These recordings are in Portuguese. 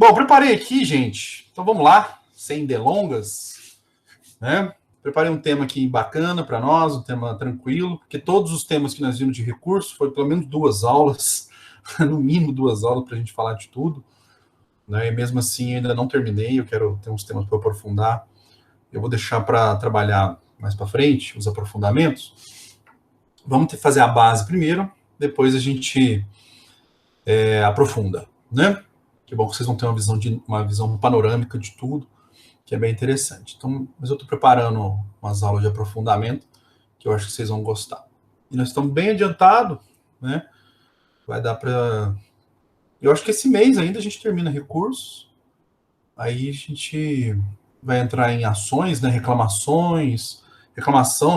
Bom, preparei aqui, gente. Então vamos lá, sem delongas, né? Preparei um tema aqui bacana para nós, um tema tranquilo, porque todos os temas que nós vimos de recurso foi pelo menos 2 aulas, no mínimo 2 aulas para a gente falar de tudo, né? E mesmo assim ainda não terminei, eu quero ter uns temas para aprofundar. Eu vou deixar para trabalhar mais para frente os aprofundamentos. Vamos fazer a base primeiro, depois a gente aprofunda, né? Que bom que vocês vão ter uma visão panorâmica de tudo, que é bem interessante. Então, mas eu estou preparando umas aulas de aprofundamento que eu acho que vocês vão gostar. E nós estamos bem adiantados, né? Vai dar para... Eu acho que esse mês ainda a gente termina recursos, aí a gente vai entrar em ações, né? Reclamação,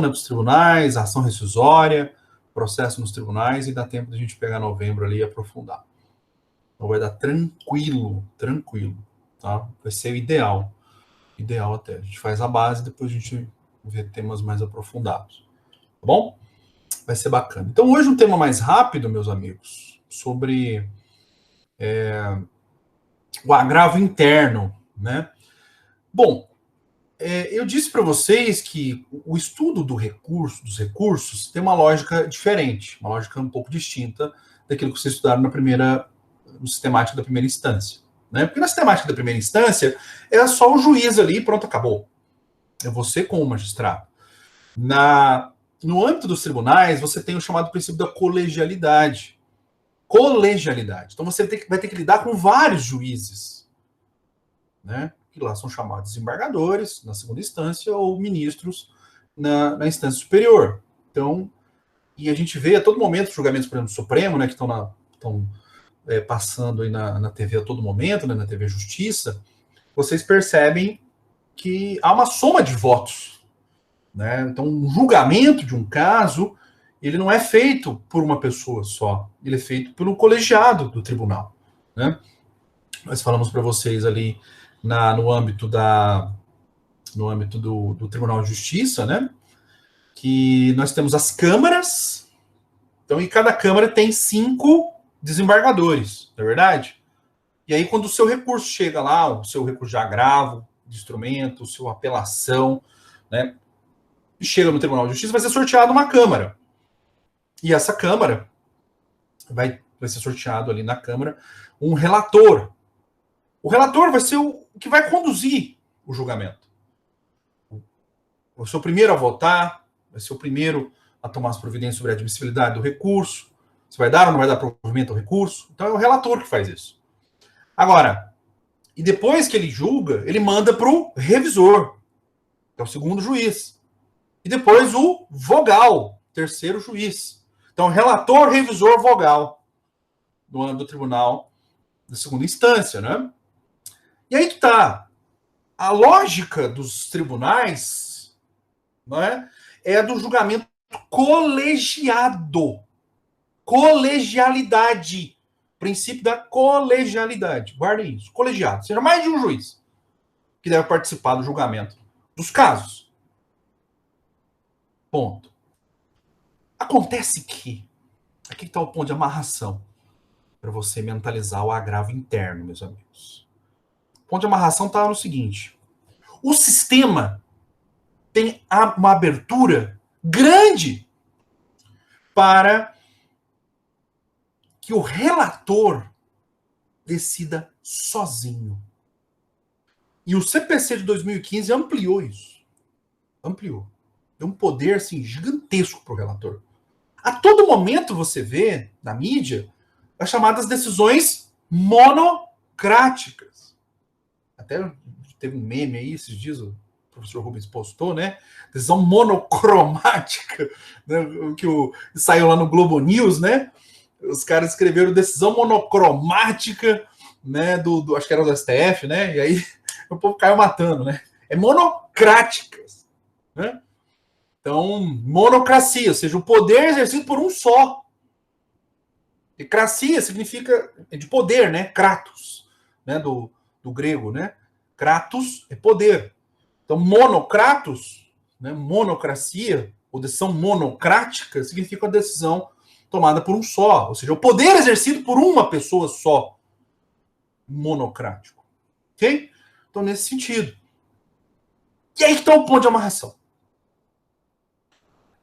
né, dos tribunais, ação rescisória, processo nos tribunais, e dá tempo de a gente pegar novembro ali e aprofundar. Então vai dar tranquilo, tá? Vai ser o ideal até. A gente faz a base, depois a gente vê temas mais aprofundados. Tá bom? Vai ser bacana. Então hoje um tema mais rápido, meus amigos, sobre o agravo interno, né? Bom, eu disse para vocês que o estudo dos recursos tem uma lógica diferente, uma lógica um pouco distinta daquilo que vocês estudaram no sistemático da primeira instância, né? Porque na sistemática da primeira instância é só o juiz ali e pronto, acabou. É você com o magistrado. No âmbito dos tribunais, você tem o chamado princípio da colegialidade. Então você vai ter que lidar com vários juízes, né? Que lá são chamados desembargadores na segunda instância ou ministros na instância superior. Então, e a gente vê a todo momento os julgamentos, por exemplo, do Supremo, né, que estão passando aí na TV a todo momento, né, na TV Justiça, vocês percebem que há uma soma de votos, né? Então, um julgamento de um caso, ele não é feito por uma pessoa só, ele é feito pelo colegiado do tribunal, né? Nós falamos para vocês ali no âmbito do Tribunal de Justiça, né, que nós temos as câmaras, então, e cada câmara tem 5 desembargadores, não é verdade? E aí, quando o seu recurso chega lá, o seu recurso de agravo, de instrumento, sua apelação, né, e chega no Tribunal de Justiça, vai ser sorteado uma câmara. E essa câmara vai ser sorteado ali na câmara um relator. O relator vai ser o que vai conduzir o julgamento. Vai ser o primeiro a votar, vai ser o primeiro a tomar as providências sobre a admissibilidade do recurso, se vai dar ou não vai dar provimento ao recurso. Então é o relator que faz isso. Agora, e depois que ele julga, ele manda para o revisor, que é o segundo juiz. E depois o vogal, terceiro juiz. Então, relator, revisor, vogal do tribunal da segunda instância, né? E aí que tá. A lógica dos tribunais, não é do julgamento colegiado. Colegialidade. Princípio da colegialidade. Guardem isso. Colegiado. Seja mais de um juiz que deve participar do julgamento dos casos. Ponto. Acontece que... Aqui está o ponto de amarração para você mentalizar o agravo interno, meus amigos. O ponto de amarração está no seguinte. O sistema tem uma abertura grande para que o relator decida sozinho. E o CPC de 2015 ampliou isso. Ampliou. Deu um poder assim, gigantesco para o relator. A todo momento você vê na mídia as chamadas decisões monocráticas. Até teve um meme aí esses dias, o professor Rubens postou, né? Decisão monocromática, né? Que saiu lá no Globo News, né? Os caras escreveram decisão monocromática, né? Acho que era do STF, né? E aí o povo caiu matando, né? É monocráticas, né? Então, monocracia, ou seja, o poder exercido por um só. E cracia significa de poder, né? Kratos, né? Do grego, né? Kratos é poder. Então, monocratos, né? Monocracia, ou decisão monocrática, significa a decisão tomada por um só. Ou seja, o poder exercido por uma pessoa só. monocrático. Ok? Então, nesse sentido. E aí que está o ponto de amarração.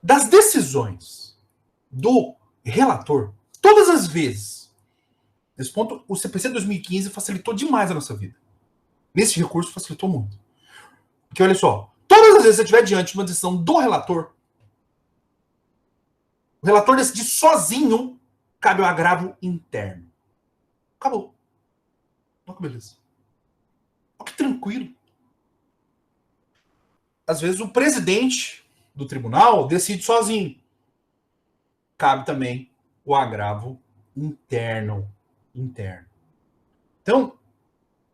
Das decisões do relator, todas as vezes, nesse ponto, o CPC 2015 facilitou demais a nossa vida. Nesse recurso, facilitou muito. Porque, olha só, todas as vezes que você estiver diante de uma decisão do relator, o relator decidir sozinho, cabe o agravo interno. Acabou. Olha que beleza. Olha que tranquilo. Às vezes o presidente do tribunal decide sozinho. Cabe também o agravo interno. Então,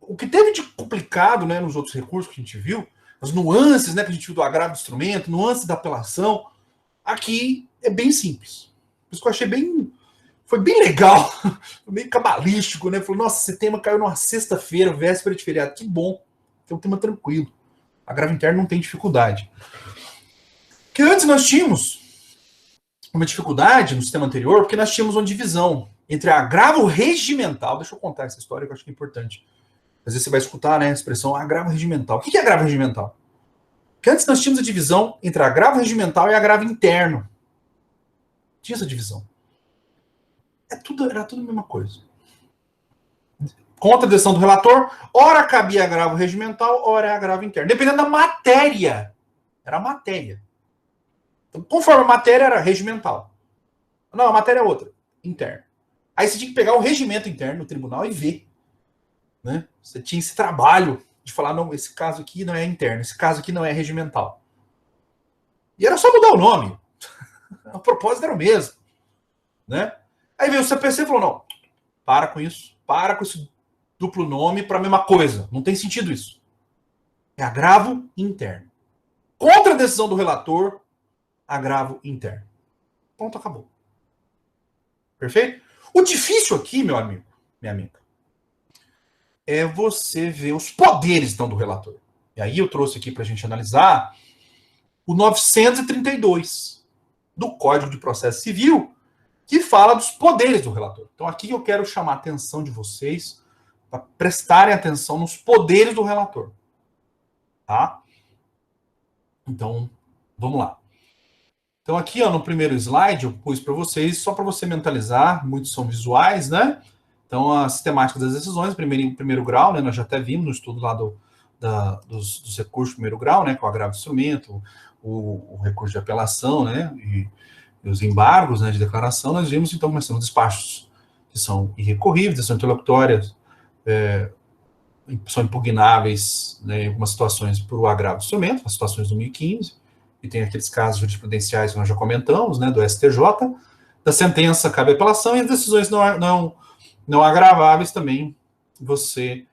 o que teve de complicado, né, nos outros recursos que a gente viu, as nuances, né, que a gente viu do agravo do instrumento, nuances da apelação, aqui é bem simples. Por isso que eu achei bem... Foi bem legal, meio cabalístico, né? Falou, nossa, esse tema caiu numa sexta-feira, véspera de feriado. Que bom, é um tema tranquilo. Agravo interno não tem dificuldade. Porque antes nós tínhamos uma dificuldade no sistema anterior, porque nós tínhamos uma divisão entre agravo regimental. Deixa eu contar essa história que eu acho que é importante. Às vezes você vai escutar, né, a expressão agravo regimental. O que é agravo regimental? Porque antes nós tínhamos a divisão entre agravo regimental e agravo interno. Tinha essa divisão. Era tudo a mesma coisa. Contra a decisão do relator, ora cabia agravo regimental, ora agravo interno. Dependendo da matéria. Era a matéria. Então, conforme a matéria era regimental. Não, a matéria é outra. Interno. Aí você tinha que pegar o regimento interno no tribunal e ver. Né? Você tinha esse trabalho de falar, não, esse caso aqui não é interno, esse caso aqui não é regimental. E era só mudar o nome. O propósito era o mesmo. Né? Aí veio o CPC e falou, não, para com isso. Para com esse duplo nome para a mesma coisa. Não tem sentido isso. É agravo interno. Contra a decisão do relator, agravo interno. Ponto, acabou. Perfeito? O difícil aqui, meu amigo, minha amiga, é você ver os poderes então, do relator. E aí eu trouxe aqui para a gente analisar o 932 do Código de Processo Civil, que fala dos poderes do relator. Então aqui eu quero chamar a atenção de vocês para prestarem atenção nos poderes do relator. Tá? Então, vamos lá. Então aqui, ó, no primeiro slide, eu pus para vocês, só para você mentalizar, muitos são visuais, né? Então, a sistemática das decisões, primeiro grau, né? Nós já até vimos no estudo lá dos recursos de primeiro grau, né? Com o agravo do instrumento, o recurso de apelação, né? E os embargos, né, de declaração, nós vimos, então, começando os despachos que são irrecorríveis, são interlocutórias, são impugnáveis, né, em algumas situações por o agravo do instrumento, as situações do 2015, e tem aqueles casos jurisprudenciais que nós já comentamos, né, do STJ, da sentença cabe apelação, e as decisões não agraváveis também você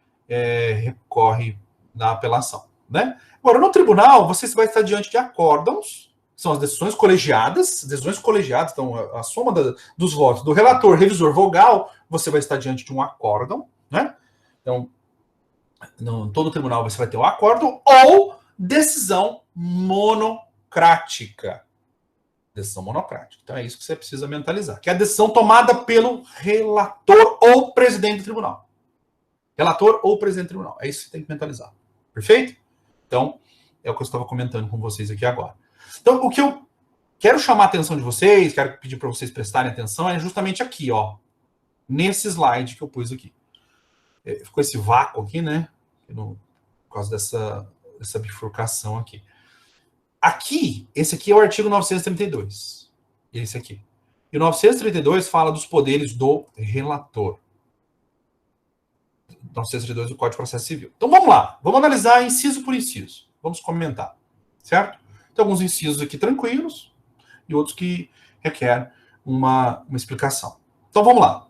recorre na apelação, né? Agora, no tribunal, você vai estar diante de acórdãos, são as decisões colegiadas, então a soma dos votos do relator, revisor, vogal, você vai estar diante de um acórdão, né? Então, em todo tribunal você vai ter um acórdão ou decisão monocrática. Decisão monocrática. Então é isso que você precisa mentalizar, que é a decisão tomada pelo relator ou presidente do tribunal. Relator ou presidente do tribunal. É isso que você tem que mentalizar. Perfeito? Então, é o que eu estava comentando com vocês aqui agora. Então, o que eu quero chamar a atenção de vocês, quero pedir para vocês prestarem atenção, é justamente aqui, ó. Nesse slide que eu pus aqui. Ficou esse vácuo aqui, né? Por causa dessa bifurcação aqui. Aqui, esse aqui é o artigo 932. Esse aqui. E o 932 fala dos poderes do relator. 932 do Código de Processo Civil. Então vamos lá. Vamos analisar inciso por inciso. Vamos comentar. Certo? Tem alguns incisos aqui tranquilos e outros que requerem uma explicação. Então vamos lá.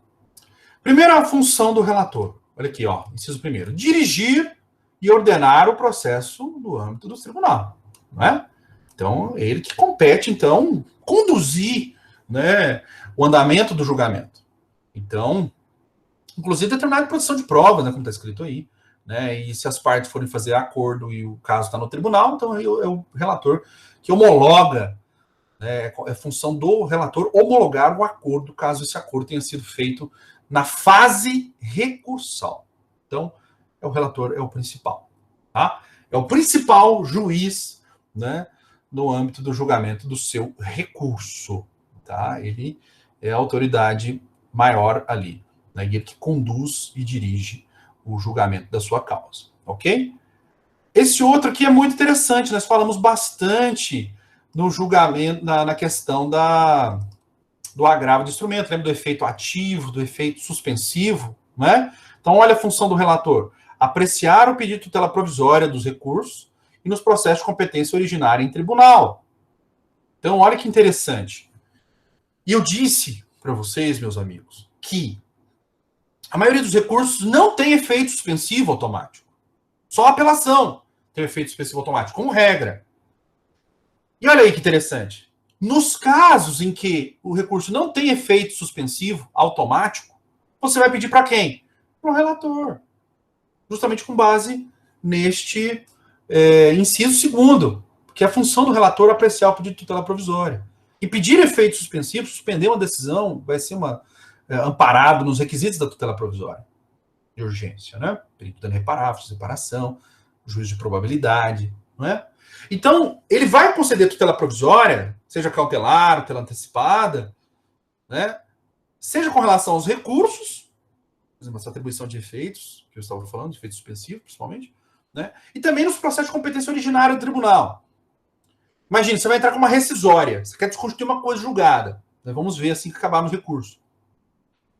Primeiro, a função do relator. Olha aqui, ó. Inciso primeiro. Dirigir e ordenar o processo no âmbito do tribunal. Não é? Então, é ele que compete, então, conduzir, né, o andamento do julgamento. Então, inclusive determinar a produção de provas, né, como está escrito aí, né, e se as partes forem fazer acordo e o caso está no tribunal, então é o relator que homologa, né, é função do relator homologar o acordo, caso esse acordo tenha sido feito na fase recursal. Então, o relator é o principal, tá? É o principal juiz, né, no âmbito do julgamento do seu recurso, tá? Ele é a autoridade maior ali, né? Ele que conduz e dirige o julgamento da sua causa, ok? Esse outro aqui é muito interessante, nós falamos bastante no julgamento, na questão do agravo de instrumento, lembra do efeito ativo, do efeito suspensivo, né? Então, olha a função do relator: apreciar o pedido de tutela provisória dos recursos e nos processos de competência originária em tribunal. Então, olha que interessante. E eu disse para vocês, meus amigos, que a maioria dos recursos não tem efeito suspensivo automático. Só a apelação tem efeito suspensivo automático, como regra. E olha aí que interessante. Nos casos em que o recurso não tem efeito suspensivo automático, você vai pedir para quem? Para o relator. Justamente com base neste inciso segundo, que é a função do relator apreciar o pedido de tutela provisória. E pedir efeito suspensivo, suspender uma decisão, vai ser amparado nos requisitos da tutela provisória de urgência, né? Perito dano reparável, separação, juízo de probabilidade, não é? Então, ele vai conceder tutela provisória, seja cautelar, tutela antecipada, né? Seja com relação aos recursos, por exemplo, essa atribuição de efeitos, que eu estava falando, de efeito suspensivo, principalmente, né? E também nos processos de competência originária do tribunal. Imagina, você vai entrar com uma rescisória, você quer desconstituir uma coisa julgada. Né? Vamos ver assim que acabar no recurso.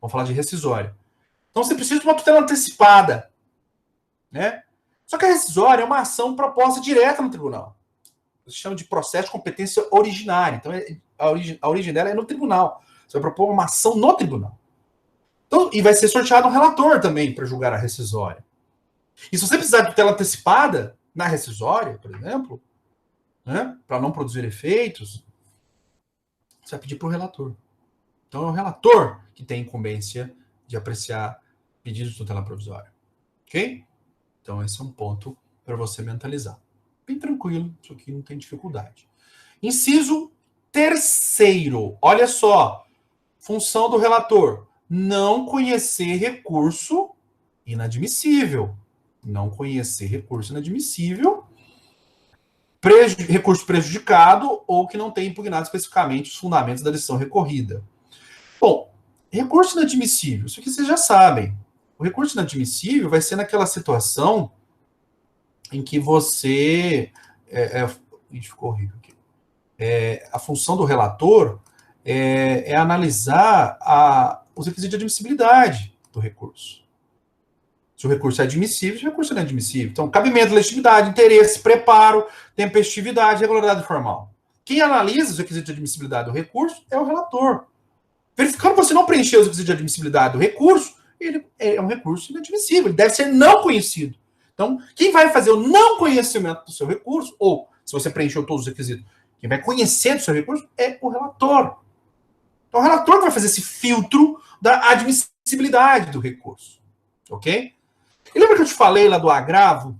Vamos falar de rescisória. Então você precisa de uma tutela antecipada, né? Só que a rescisória é uma ação proposta direta no tribunal. Se chama de processo de competência originária. Então a origem dela é no tribunal. Você vai propor uma ação no tribunal. Então, e vai ser sorteado um relator também para julgar a rescisória. E se você precisar de tutela antecipada na rescisória, por exemplo, né, para não produzir efeitos, você vai pedir para o relator. Então é o relator que tem incumbência de apreciar pedidos de tutela provisória. Ok? Então esse é um ponto para você mentalizar. Bem tranquilo, isso aqui não tem dificuldade. Inciso terceiro. Olha só. Função do relator: não conhecer recurso inadmissível. Não conhecer recurso inadmissível, recurso prejudicado ou que não tenha impugnado especificamente os fundamentos da decisão recorrida. Bom, recurso inadmissível, isso aqui vocês já sabem. O recurso inadmissível vai ser naquela situação em que você... ficou horrível aqui. A função do relator é analisar os requisitos de admissibilidade do recurso. Se o recurso é admissível, se o recurso não é admissível. Então, cabimento, legitimidade, interesse, preparo, tempestividade, regularidade formal. Quem analisa os requisitos de admissibilidade do recurso é o relator. Verificando que você não preencheu os requisitos de admissibilidade do recurso, ele é um recurso inadmissível, ele deve ser não conhecido. Então, quem vai fazer o não conhecimento do seu recurso, ou se você preencheu todos os requisitos, quem vai conhecer do seu recurso é o relator. Então, o relator vai fazer esse filtro da admissibilidade do recurso. Ok? E lembra que eu te falei lá do agravo?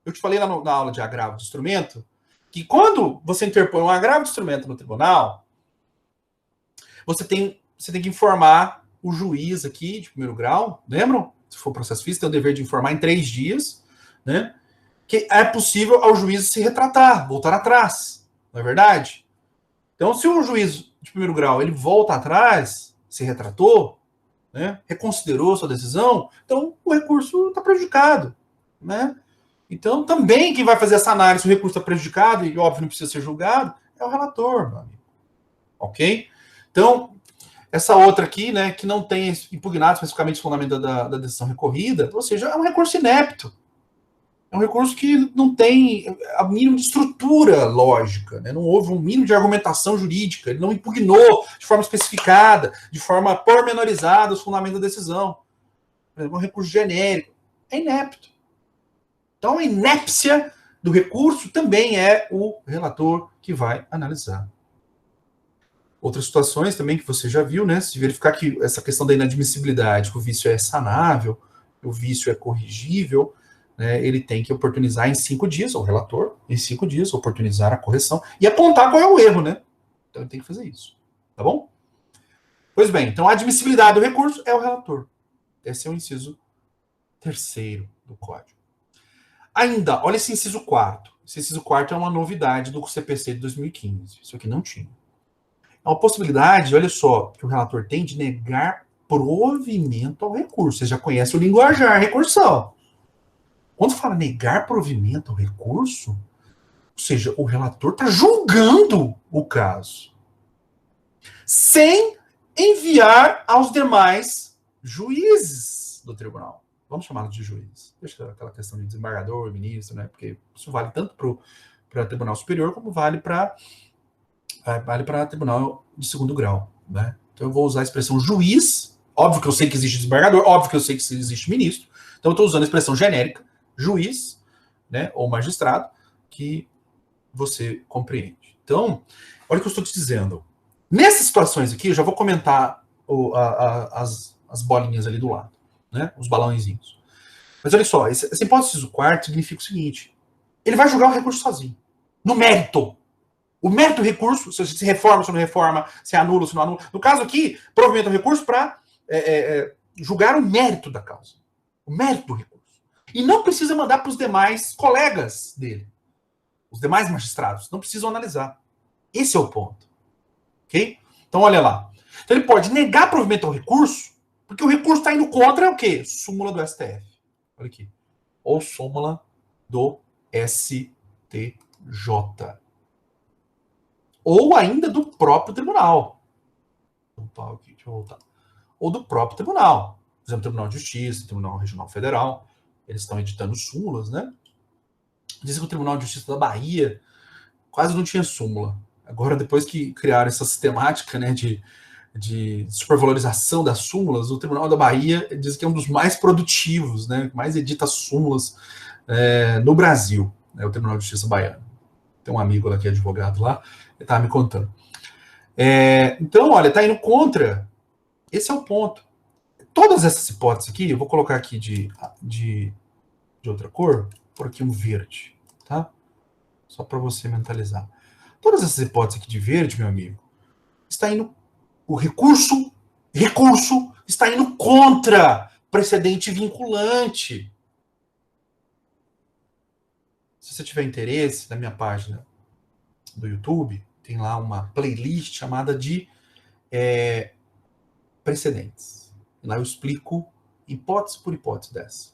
Eu te falei lá na aula de agravo de instrumento, que quando você interpõe um agravo de instrumento no tribunal, você tem que informar o juiz aqui de primeiro grau, lembram? Se for processo físico, tem o dever de informar em 3 dias, né? Que é possível ao juiz se retratar, voltar atrás, não é verdade? Então, se o juiz de primeiro grau ele volta atrás, se retratou, né, reconsiderou sua decisão, então o recurso está prejudicado, né? Então, também quem vai fazer essa análise, se o recurso está prejudicado, e óbvio não precisa ser julgado, é o relator, meu amigo. Ok? Então, essa outra aqui, né, que não tem impugnado especificamente o fundamento da decisão recorrida, ou seja, é um recurso inepto. É um recurso que não tem o mínimo de estrutura lógica, né? Não houve um mínimo de argumentação jurídica, ele não impugnou de forma especificada, de forma pormenorizada os fundamentos da decisão. Por exemplo, um recurso genérico. É inepto. Então, a inépcia do recurso também é o relator que vai analisar. Outras situações também que você já viu, né? Se verificar que essa questão da inadmissibilidade, que o vício é sanável, o vício é corrigível, né, ele tem que oportunizar em 5 dias, o relator, em 5 dias, oportunizar a correção e apontar qual é o erro, né? Então ele tem que fazer isso. Tá bom? Pois bem, então a admissibilidade do recurso é o relator. Esse é o inciso 3º do Código. Ainda, olha esse inciso 4º. Esse inciso 4º é uma novidade do CPC de 2015. Isso aqui não tinha. É uma possibilidade, olha só, que o relator tem de negar provimento ao recurso. Você já conhece o linguajar recursal. Quando fala negar provimento ao recurso, ou seja, o relator está julgando o caso, sem enviar aos demais juízes do tribunal. Vamos chamá-los de juízes. Deixa aquela questão de desembargador, ministro, né? Porque isso vale tanto para o Tribunal Superior como vale para Tribunal de 2º grau, né? Então eu vou usar a expressão juiz. Óbvio que eu sei que existe desembargador, óbvio que eu sei que existe ministro. Então eu estou usando a expressão genérica, juiz, né, ou magistrado, que você compreende. Então, olha o que eu estou te dizendo. Nessas situações aqui, eu já vou comentar as bolinhas ali do lado, né, os balãozinhos. Mas olha só, essa hipótese do quarto significa o seguinte: ele vai julgar o recurso sozinho, no mérito. O mérito do recurso, se reforma, se não reforma, se anula, se não anula. No caso aqui, provimento do recurso para julgar o mérito da causa. O mérito do recurso. E não precisa mandar para os demais colegas dele. Os demais magistrados. Não precisam analisar. Esse é o ponto. Ok? Então, olha lá. Então, ele pode negar provimento ao recurso, porque o recurso está indo contra o quê? Súmula do STF. Olha aqui. Ou súmula do STJ. Ou ainda do próprio tribunal. Deixa eu voltar. Ou do próprio tribunal. Por exemplo, Tribunal de Justiça, Tribunal Regional Federal. Eles estão editando súmulas, né? Dizem que o Tribunal de Justiça da Bahia quase não tinha súmula. Agora, depois que criaram essa sistemática, né, de supervalorização das súmulas, o Tribunal da Bahia diz que é um dos mais produtivos, né, mais edita súmulas no Brasil, né, o Tribunal de Justiça baiano. Tem um amigo lá que é advogado lá, ele estava me contando. Então, olha, está indo contra. Esse é o ponto. Todas essas hipóteses aqui, eu vou colocar aqui de outra cor, por aqui um verde, tá? Só para você mentalizar. Todas essas hipóteses aqui de verde, meu amigo, está indo. O recurso está indo contra precedente vinculante. Se você tiver interesse, na minha página do YouTube, tem lá uma playlist chamada de precedentes. Lá eu explico hipótese por hipótese dessa.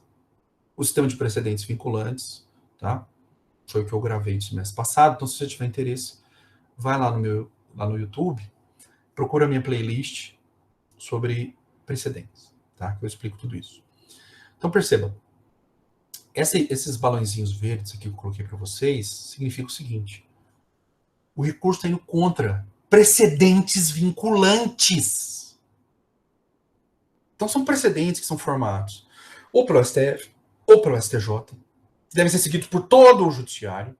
O sistema de precedentes vinculantes, tá? Foi o que eu gravei no semestre passado. Então, se você tiver interesse, vai lá no YouTube, procura a minha playlist sobre precedentes, tá? Que eu explico tudo isso. Então, percebam. Esses balãozinhos verdes aqui que eu coloquei para vocês significa o seguinte: o recurso está indo contra precedentes vinculantes. Então, são precedentes que são formados ou pelo STF ou pelo STJ, devem ser seguidos por todo o judiciário,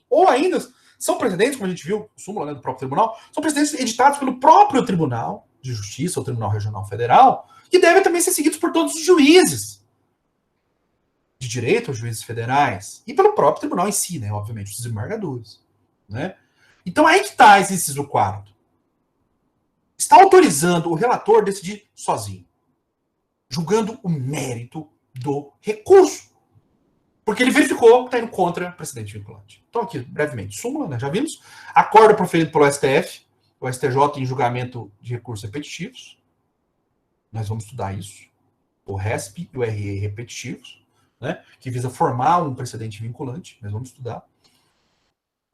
ou ainda são precedentes, como a gente viu, súmula, né, do próprio tribunal, são precedentes editados pelo próprio Tribunal de Justiça, ou Tribunal Regional Federal, que devem também ser seguidos por todos os juízes de direito, os juízes federais, e pelo próprio tribunal em si, né, obviamente, os desembargadores, né? Então aí que está esse inciso 4º. Está autorizando o relator a decidir sozinho, julgando o mérito do recurso. Porque ele verificou que está indo contra precedente vinculante. Então, aqui, brevemente, súmula, né, já vimos. Acordo proferido pelo STF, o STJ em julgamento de recursos repetitivos. Nós vamos estudar isso. O RESP e o RE repetitivos, né, que visa formar um precedente vinculante. Nós vamos estudar.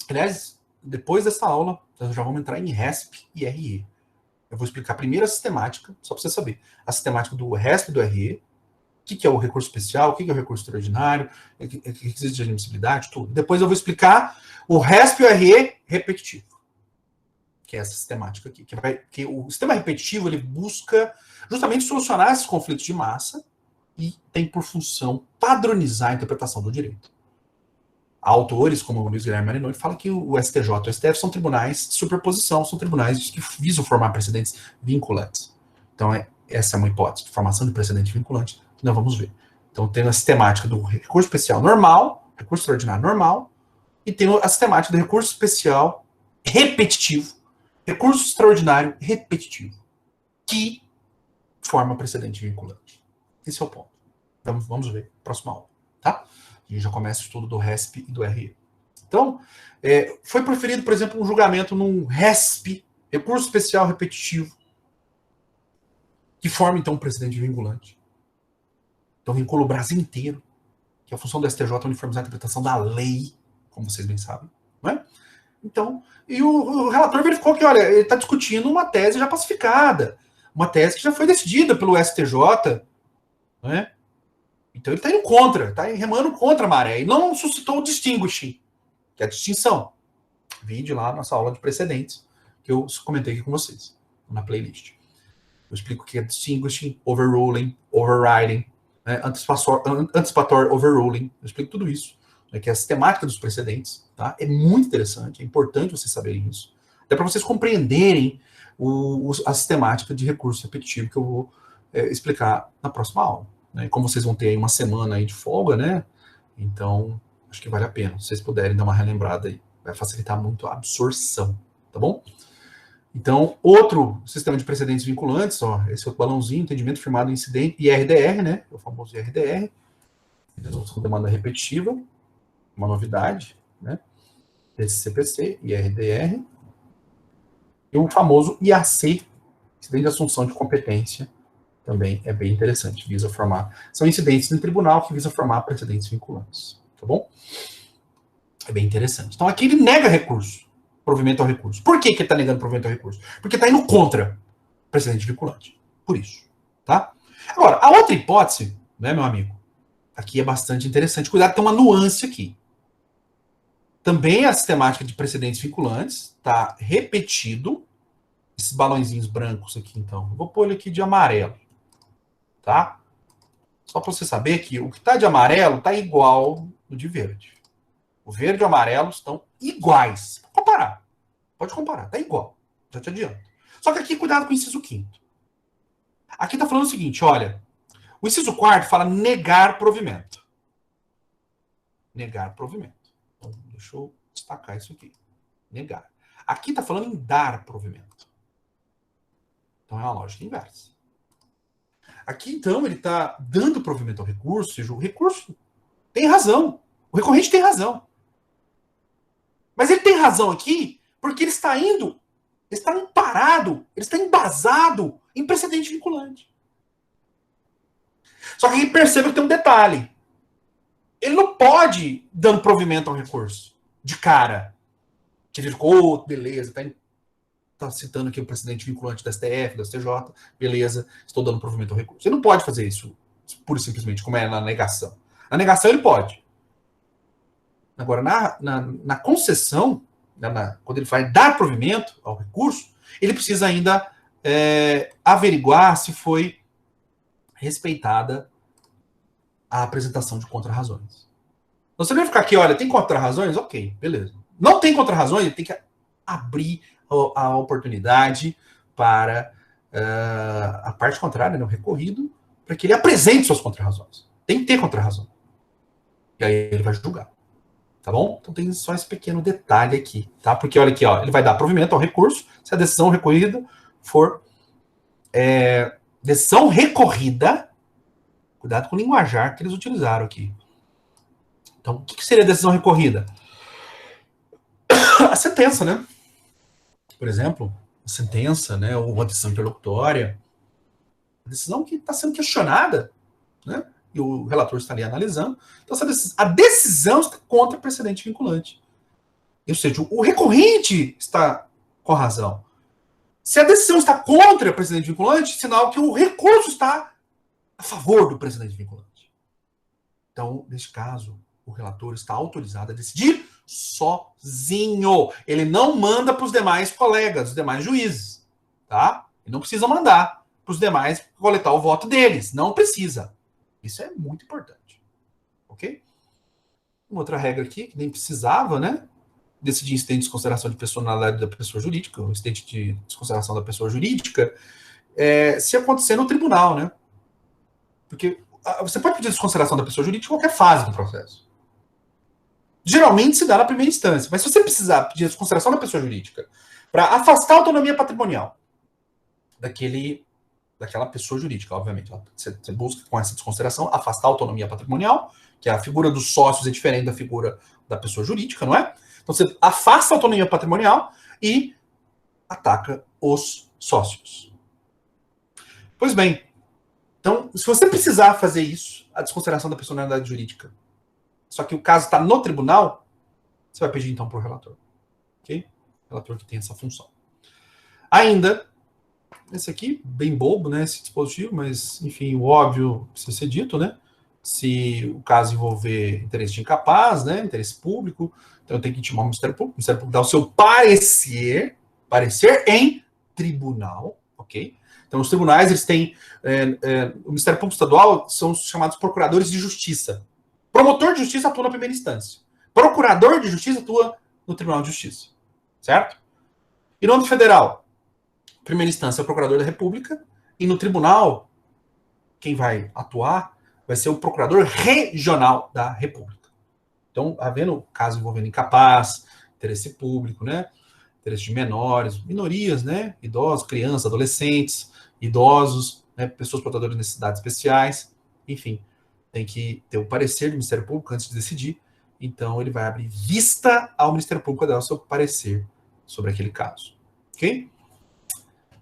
Aliás, depois dessa aula, nós já vamos entrar em RESP e RE. Eu vou explicar primeiro a sistemática, só para você saber. A sistemática do RESP e do RE. O que é o recurso especial, o que é o recurso extraordinário, requisito de admissibilidade, tudo. Depois eu vou explicar o RESP e o RE repetitivo, que é essa sistemática aqui. Que o sistema repetitivo ele busca justamente solucionar esses conflitos de massa e tem por função padronizar a interpretação do direito. Há autores, como o Luiz Guilherme Marinoni, falam que o STJ e o STF são tribunais de superposição, são tribunais que visam formar precedentes vinculantes. Então, essa é uma hipótese de formação de precedente vinculante que nós vamos ver. Então, tem a sistemática do recurso especial normal, recurso extraordinário normal, e tem a sistemática do recurso especial repetitivo, recurso extraordinário repetitivo, que forma precedente vinculante. Esse é o ponto. Então, vamos ver, próxima aula, tá? A gente já começa o estudo do RESP e do RE. Então, foi proferido, por exemplo, um julgamento num RESP, recurso especial repetitivo, que forma, então, um precedente vinculante. Então, vincula o Brasil inteiro, que é a função do STJ uniformizar a interpretação da lei, como vocês bem sabem, não é? Então, e o relator verificou que, olha, ele está discutindo uma tese já pacificada, uma tese que já foi decidida pelo STJ, né? Então ele está indo contra, está remando contra a maré, e não suscitou o distinguishing, que é a distinção. Vídeo lá na nossa aula de precedentes, que eu comentei aqui com vocês, na playlist. Eu explico o que é distinguishing, overruling, overriding, né? Anticipatório overruling, eu explico tudo isso, né? Que é a sistemática dos precedentes, tá? É muito interessante, é importante vocês saberem isso, até para vocês compreenderem a sistemática de recurso repetitivo que eu vou explicar na próxima aula. Né? Como vocês vão ter aí uma semana aí de folga, né? Então, acho que vale a pena. Se vocês puderem dar uma relembrada aí, vai facilitar muito a absorção, tá bom? Então, outro sistema de precedentes vinculantes, ó, esse outro balãozinho, entendimento firmado em incidente, IRDR, né? O famoso IRDR, resolução com demanda repetitiva, uma novidade, né? Esse CPC, IRDR, e o famoso IAC, incidente de assunção de competência, também é bem interessante, visa formar. São incidentes no tribunal que visa formar precedentes vinculantes, tá bom? É bem interessante. Então aqui ele nega recurso, provimento ao recurso. Por que ele está negando provimento ao recurso? Porque está indo contra o precedente vinculante. Por isso, tá? Agora, a outra hipótese, né, meu amigo? Aqui é bastante interessante. Cuidado, tem uma nuance aqui. Também a sistemática de precedentes vinculantes está repetido. Esses balãozinhos brancos aqui, então. Eu vou pôr ele aqui de amarelo. Tá? Só para você saber que o que está de amarelo está igual no de verde. O verde e o amarelo estão iguais. Pode comparar. Pode comparar, está igual. Já te adianto. Só que aqui, cuidado com o inciso 5º. Aqui está falando o seguinte, olha. O inciso 4º fala negar provimento. Negar provimento. Então, deixa eu destacar isso aqui. Negar. Aqui está falando em dar provimento. Então é uma lógica inversa. Aqui, então, ele está dando provimento ao recurso, ou seja, o recurso tem razão. O recorrente tem razão. Mas ele tem razão aqui porque ele está indo, ele está amparado, ele está embasado em precedente vinculante. Só que aí perceba que tem um detalhe. Ele não pode ir dando provimento ao recurso de cara. Que ele ficou, beleza, está citando aqui o precedente vinculante da STF, da STJ, beleza, estou dando provimento ao recurso. Ele não pode fazer isso pura e simplesmente, como é na negação. Na negação ele pode. Agora, na concessão, quando ele vai dar provimento ao recurso, ele precisa ainda averiguar se foi respeitada a apresentação de contrarrazões. Então, você vai ficar aqui, olha, tem contrarrazões? Ok, beleza. Não tem contrarrazões, ele tem que abrir a oportunidade para a parte contrária, né, o recorrido, para que ele apresente suas contrarrazões. Tem que ter contrarrazão. E aí ele vai julgar. Tá bom? Então tem só esse pequeno detalhe aqui, tá? Porque olha aqui, ó, ele vai dar provimento ao recurso se a decisão recorrida for decisão recorrida. Cuidado com o linguajar que eles utilizaram aqui. Então, o que seria a decisão recorrida? A sentença, né? Por exemplo, a sentença, né? Ou a decisão interlocutória. A decisão que está sendo questionada, né? E o relator está ali analisando. Então, a decisão está contra o precedente vinculante. Ou seja, o recorrente está com a razão. Se a decisão está contra o precedente vinculante, sinal que o recurso está a favor do precedente vinculante. Então, neste caso, o relator está autorizado a decidir sozinho. Ele não manda para os demais colegas, os demais juízes. Tá? Ele não precisa mandar para os demais coletar o voto deles. Não precisa. Isso é muito importante. Ok? Uma outra regra aqui, que nem precisava, né? Decidir incidente de desconsideração de personalidade da pessoa jurídica, o incidente de desconsideração da pessoa jurídica, se acontecer no tribunal, né? Porque você pode pedir desconsideração da pessoa jurídica em qualquer fase do processo. Geralmente se dá na primeira instância, mas se você precisar pedir desconsideração da pessoa jurídica para afastar a autonomia patrimonial daquele daquela pessoa jurídica, obviamente. Você busca com essa desconsideração afastar a autonomia patrimonial, que a figura dos sócios é diferente da figura da pessoa jurídica, não é? Então você afasta a autonomia patrimonial e ataca os sócios. Pois bem, então, se você precisar fazer isso, a desconsideração da personalidade jurídica, só que o caso está no tribunal, você vai pedir então para o relator. Ok? O relator que tem essa função. Ainda, esse aqui, bem bobo, né? Esse dispositivo, mas, enfim, o óbvio precisa ser dito, né? Se o caso envolver interesse de incapaz, né? Interesse público, então eu tenho que intimar o Ministério Público. O Ministério Público dá o seu parecer em tribunal, ok? Então, os tribunais, eles têm... o Ministério Público Estadual são os chamados procuradores de justiça. Promotor de justiça atua na primeira instância. Procurador de justiça atua no Tribunal de Justiça. Certo? E no âmbito federal, primeira instância é o Procurador da República, e no tribunal, quem vai atuar vai ser o Procurador Regional da República. Então, havendo caso envolvendo incapaz, interesse público, né? Interesse de menores, minorias, né? Idosos, crianças, adolescentes, idosos, né? Pessoas portadoras de necessidades especiais, enfim, tem que ter o parecer do Ministério Público antes de decidir. Então, ele vai abrir vista ao Ministério Público a dar o seu parecer sobre aquele caso. Ok?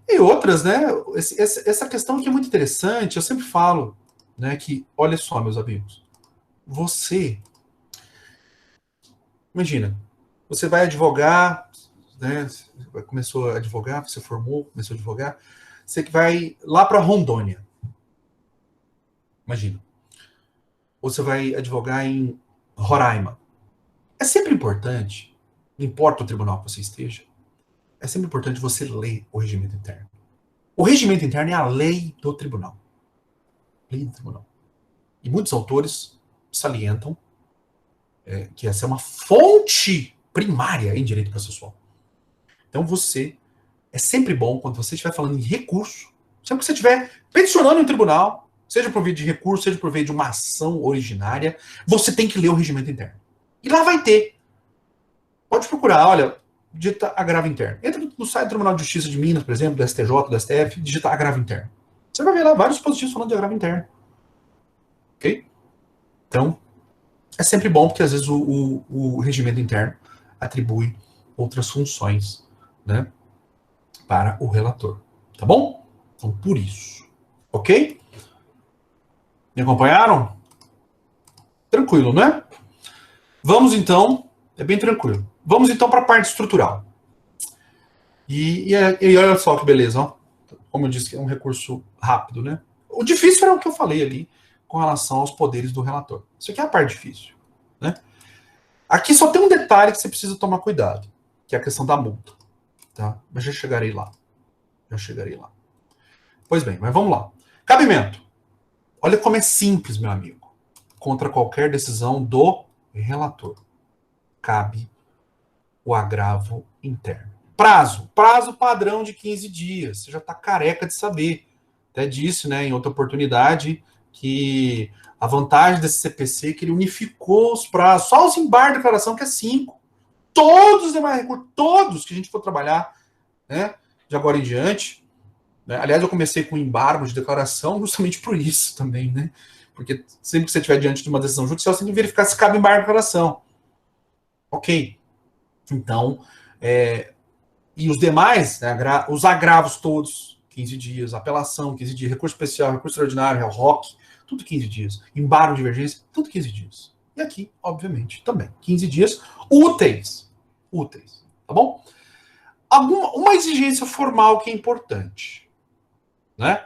E outras, né? Essa questão aqui é muito interessante. Eu sempre falo, né, que, olha só, meus amigos, você... Imagina, você vai advogar, né? Começou a advogar, você formou, começou a advogar, você que vai lá para Rondônia. Imagina. Ou você vai advogar em Roraima. É sempre importante, não importa o tribunal que você esteja, é sempre importante você ler o regimento interno. O regimento interno é a lei do tribunal. Lei do tribunal. E muitos autores salientam que essa é uma fonte primária em direito processual. Então é sempre bom, quando você estiver falando em recurso, sempre que você estiver peticionando em tribunal, seja por via de recurso, seja por via de uma ação originária, você tem que ler o regimento interno. E lá vai ter. Pode procurar, olha, digita agravo interno. Entra no site do Tribunal de Justiça de Minas, por exemplo, do STJ, do STF, digita agravo interno. Você vai ver lá vários dispositivos falando de agravo interno. Ok? Então, é sempre bom, porque às vezes o regimento interno atribui outras funções, né, para o relator. Tá bom? Então, por isso. Ok? Me acompanharam? Tranquilo, né? Vamos então, é bem tranquilo. Vamos então para a parte estrutural. E olha só que beleza, ó. Como eu disse, é um recurso rápido, né? O difícil era o que eu falei ali com relação aos poderes do relator. Isso aqui é a parte difícil, né? Aqui só tem um detalhe que você precisa tomar cuidado, que é a questão da multa, tá? Mas já chegarei lá. Já chegarei lá. Pois bem, mas vamos lá. Cabimento. Olha como é simples, meu amigo. Contra qualquer decisão do relator, cabe o agravo interno. Prazo padrão de 15 dias. Você já está careca de saber. Até disse, né, em outra oportunidade, que a vantagem desse CPC é que ele unificou os prazos. Só os embargos de declaração, que é 5. Todos os demais recursos, todos que a gente for trabalhar, né, de agora em diante. Né? Aliás, eu comecei com embargo de declaração justamente por isso também, né? Porque sempre que você estiver diante de uma decisão judicial, você tem que verificar se cabe embargo de declaração. Ok. Então, e os demais, né, os agravos todos, 15 dias, apelação, 15 dias, recurso especial, recurso extraordinário, ROC, tudo 15 dias. Embargo de divergência, tudo 15 dias. E aqui, obviamente, também. 15 dias úteis. Úteis. Tá bom? Uma exigência formal que é importante, né?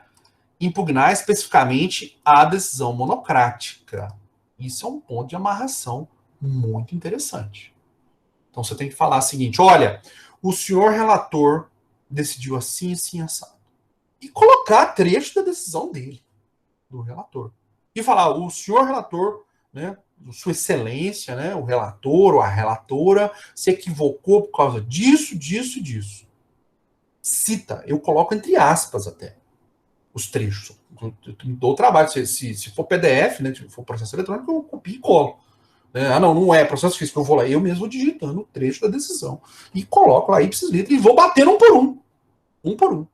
Impugnar especificamente a decisão monocrática. Isso é um ponto de amarração muito interessante. Então você tem que falar o seguinte: olha, o senhor relator decidiu assim, assim, assado. E colocar trecho da decisão dele, do relator. E falar, o senhor relator, né, sua excelência, né, o relator ou a relatora se equivocou por causa disso, disso e disso. Cita, eu coloco entre aspas até os trechos. Eu dou o trabalho. Se for PDF, né, se for processo eletrônico, eu copio e colo. Não é processo físico, eu vou lá, eu mesmo vou digitando o trecho da decisão. E coloco lá ipsis litteris e vou batendo um por um. Um por um.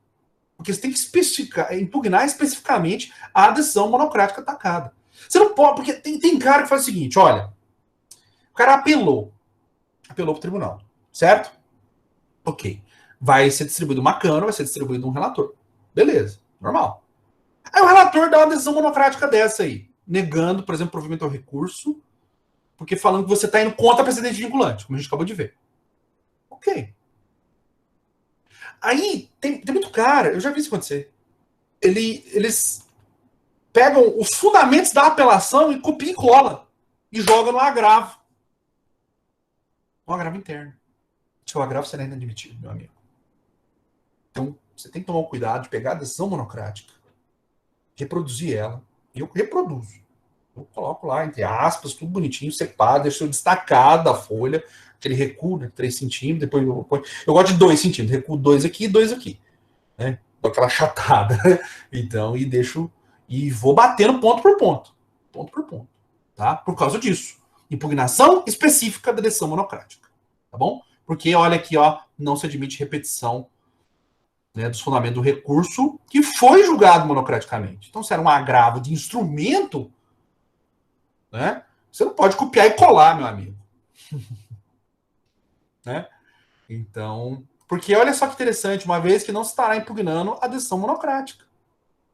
Porque você tem que impugnar especificamente a decisão monocrática atacada. Você não pode, porque tem cara que faz o seguinte, olha, o cara apelou para o tribunal, certo? Ok. Vai ser distribuído uma câmara, vai ser distribuído um relator. Beleza, normal. Aí o relator dá uma decisão monocrática dessa aí, negando, por exemplo, provimento ao recurso, porque falando que você está indo contra a precedente vinculante, como a gente acabou de ver. Ok. Aí tem muito cara, eu já vi isso acontecer. Eles pegam os fundamentos da apelação e copia e cola. E joga no agravo. No agravo interno. Seu agravo será inadmitido, meu amigo. Então, você tem que tomar cuidado de pegar a decisão monocrática, reproduzir ela. E eu reproduzo. Eu coloco lá, entre aspas, tudo bonitinho, separo, deixo destacado da folha, aquele recuo, né, 3 centímetros, depois eu gosto de 2 centímetros, recuo 2 aqui e 2 aqui. Né? Dou aquela chatada. Então, e deixo. E vou batendo ponto por ponto. Ponto por ponto. Tá? Por causa disso. Impugnação específica da decisão monocrática. Tá bom? Porque, olha aqui, ó, não se admite repetição, né, dos fundamentos do recurso que foi julgado monocraticamente. Então, se era um agravo de instrumento, né, você não pode copiar e colar, meu amigo. Né? Então, porque olha só que interessante, uma vez que não se estará impugnando a decisão monocrática.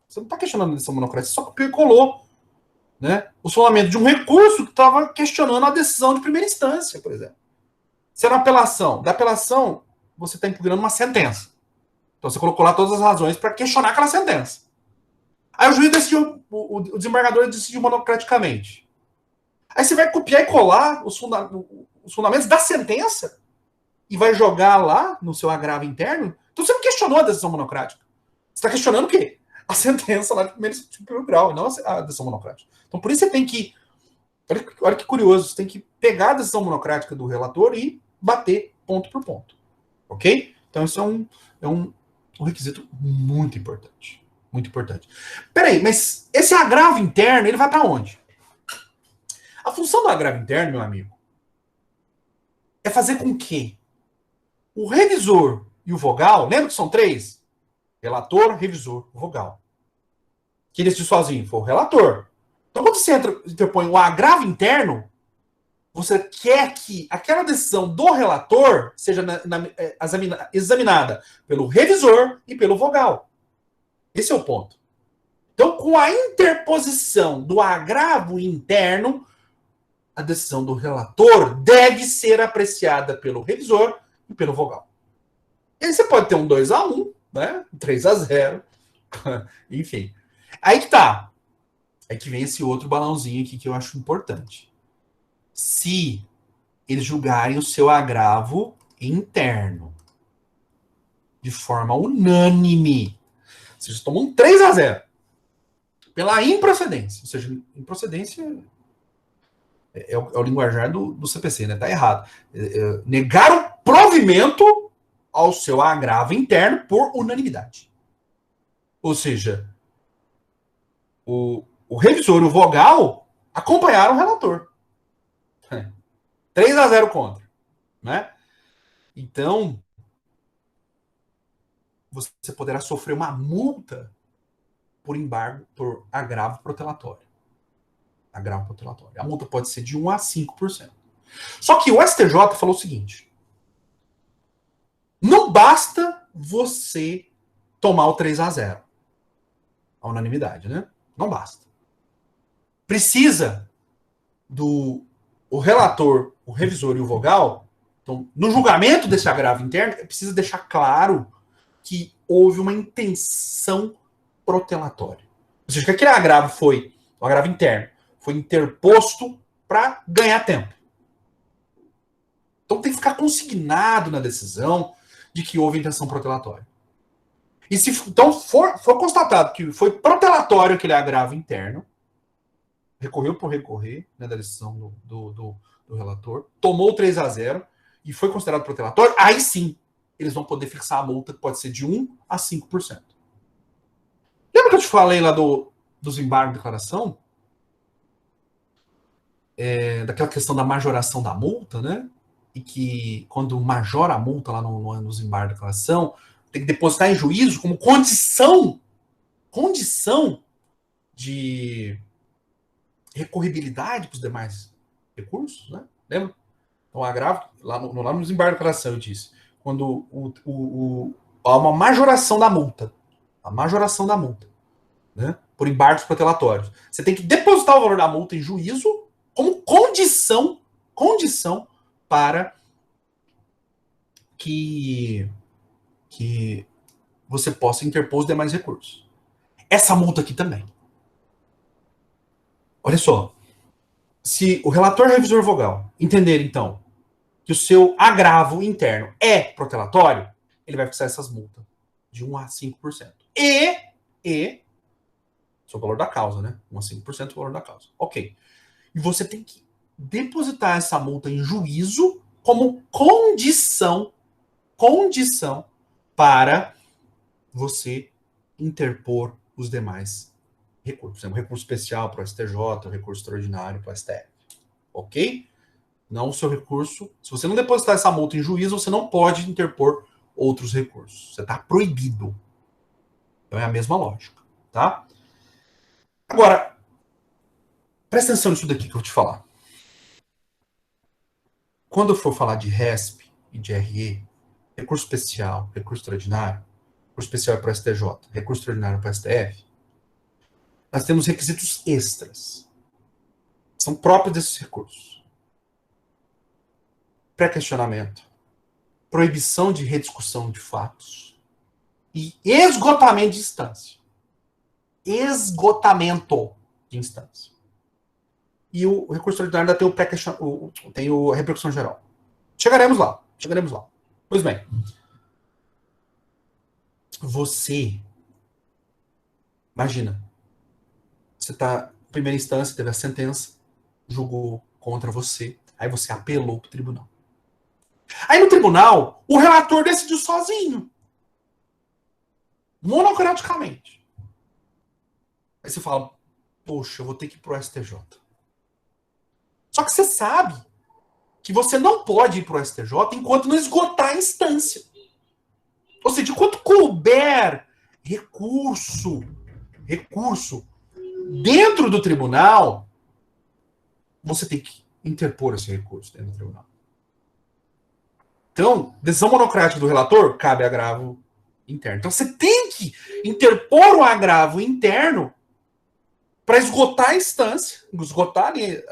Você não está questionando a decisão monocrática, você só copiou e colou, né, o fundamento de um recurso que estava questionando a decisão de primeira instância, por exemplo. Se era uma apelação, da apelação, você está impugnando uma sentença. Então você colocou lá todas as razões para questionar aquela sentença. Aí o juiz decidiu, o desembargador decidiu monocraticamente. Aí você vai copiar e colar os fundamentos da sentença e vai jogar lá no seu agravo interno. Então você não questionou a decisão monocrática. Você está questionando o quê? A sentença lá de primeiro grau, não a decisão monocrática. Então por isso você tem que. Olha que curioso, você tem que pegar a decisão monocrática do relator e bater ponto por ponto. Ok? Então isso é um requisito muito importante. Muito importante. Peraí, mas esse agravo interno, ele vai para onde? A função do agravo interno, meu amigo, é fazer com que o revisor e o vogal, lembra que são 3? Relator, revisor, vogal. Quem decidiu sozinho foi o relator. Então, quando você interpõe o agravo interno, você quer que aquela decisão do relator seja examinada pelo revisor e pelo vogal. Esse é o ponto. Então, com a interposição do agravo interno, a decisão do relator deve ser apreciada pelo revisor e pelo vogal. E aí você pode ter um 2-1, né? 3-0, enfim. Aí que tá. Aí que vem esse outro balãozinho aqui que eu acho importante. Se eles julgarem o seu agravo interno de forma unânime, vocês tomam um 3-0 pela improcedência. Ou seja, improcedência é o linguajar do CPC, né? Tá errado. Negar o provimento ao seu agravo interno por unanimidade. Ou seja, o revisor e o vogal acompanharam o relator. 3-0 contra. Né? Então, você poderá sofrer uma multa por embargo, por agravo protelatório. Agravo protelatório. A multa pode ser de 1 a 5%. Só que o STJ falou o seguinte: não basta você tomar o 3-0. A unanimidade, né? Não basta. Precisa o relator, o revisor e o vogal. Então, no julgamento desse agravo interno, precisa deixar claro que houve uma intenção protelatória. Ou seja, que aquele agravo o agravo interno, foi interposto para ganhar tempo. Então tem que ficar consignado na decisão de que houve intenção protelatória. E se então for constatado que foi protelatório aquele agravo interno, recorreu por recorrer, né, da decisão do relator, tomou o 3-0 e foi considerado protelatório, aí sim eles vão poder fixar a multa que pode ser de 1 a 5%. Lembra que eu te falei lá dos embargos de declaração? Daquela questão da majoração da multa, né? E que quando majora a multa lá nos embargos de declaração, tem que depositar em juízo como condição de recorribilidade para os demais recursos, né? Lembra? Então, o agravo, lá no desembargo de declaração, eu disse, quando há uma majoração da multa, né, por embargos protelatórios, você tem que depositar o valor da multa em juízo como condição para que você possa interpor os demais recursos. Essa multa aqui também. Olha só. Se o relator revisor vogal entender, então, que o seu agravo interno é protelatório, ele vai fixar essas multas de 1 a 5%. E o valor da causa, né? 1 a 5% do valor da causa. Ok. E você tem que depositar essa multa em juízo como condição para você interpor os demais recursos. Um recurso especial para o STJ, um recurso extraordinário para o STF. Ok? Não o seu recurso. Se você não depositar essa multa em juízo, você não pode interpor outros recursos. Você está proibido. Então é a mesma lógica. Tá? Agora, presta atenção nisso daqui que eu vou te falar. Quando eu for falar de RESP e de RE, recurso especial, recurso extraordinário, recurso especial para o STJ, recurso extraordinário para o STF, nós temos requisitos extras. São próprios desses recursos. Pré-questionamento, proibição de rediscussão de fatos e esgotamento de instância. Esgotamento de instância. E o recurso extraordinário ainda tem tem a repercussão geral. Chegaremos lá. Pois bem, você, imagina, você está em primeira instância, teve a sentença, julgou contra você, aí você apelou para o tribunal. Aí no tribunal, o relator decidiu sozinho, monocraticamente. Aí você fala, poxa, eu vou ter que ir pro STJ. Só que você sabe que você não pode ir pro STJ enquanto não esgotar a instância. Ou seja, enquanto couber recurso dentro do tribunal, você tem que interpor esse recurso dentro do tribunal. Então, decisão monocrática do relator, cabe agravo interno. Então, você tem que interpor um agravo interno para esgotar a instância, esgotar ali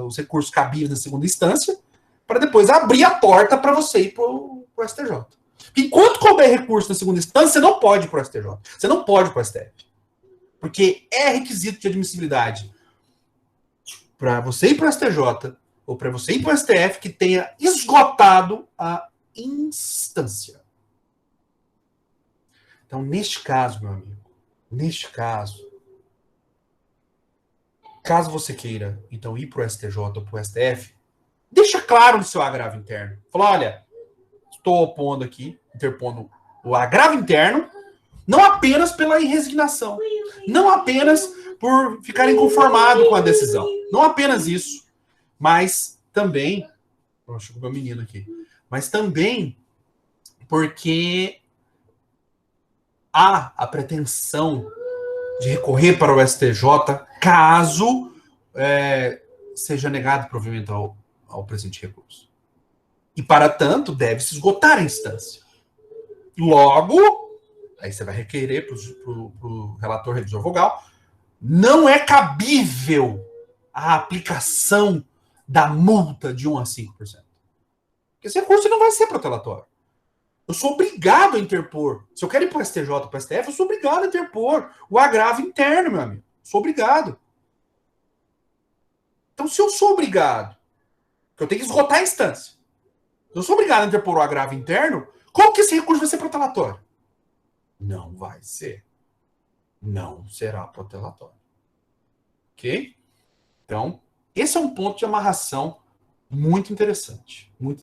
os recursos cabíveis na segunda instância, para depois abrir a porta para você ir para o STJ. Enquanto couber recurso na segunda instância, você não pode ir para o STJ. Você não pode ir para o STF. Porque é requisito de admissibilidade para você ir para o STJ ou para você ir para o STF que tenha esgotado a instância. Então, neste caso, meu amigo, caso você queira, então, ir para o STJ ou para o STF, deixa claro no seu agravo interno. Fala, olha, estou opondo aqui, interpondo o agravo interno, não apenas pela resignação, não apenas por ficar inconformado com a decisão, não apenas isso, mas também, chegou meu menino aqui, mas também porque há a pretensão de recorrer para o STJ caso seja negado provimento ao presente recurso. E, para tanto, deve-se esgotar a instância. Logo, aí você vai requerer para o relator revisor vogal, não é cabível a aplicação da multa de 1 a 5%. Porque esse recurso não vai ser protelatório. Eu sou obrigado a interpor. Se eu quero ir para o STJ ou para o STF, eu sou obrigado a interpor o agravo interno, meu amigo. Sou obrigado. Então, se eu sou obrigado, eu tenho que esgotar a instância. Eu sou obrigado a interpor o agravo interno, como que esse recurso vai ser protelatório? Não vai ser. Não será protelatório. Ok? Então, esse é um ponto de amarração muito interessante. Muito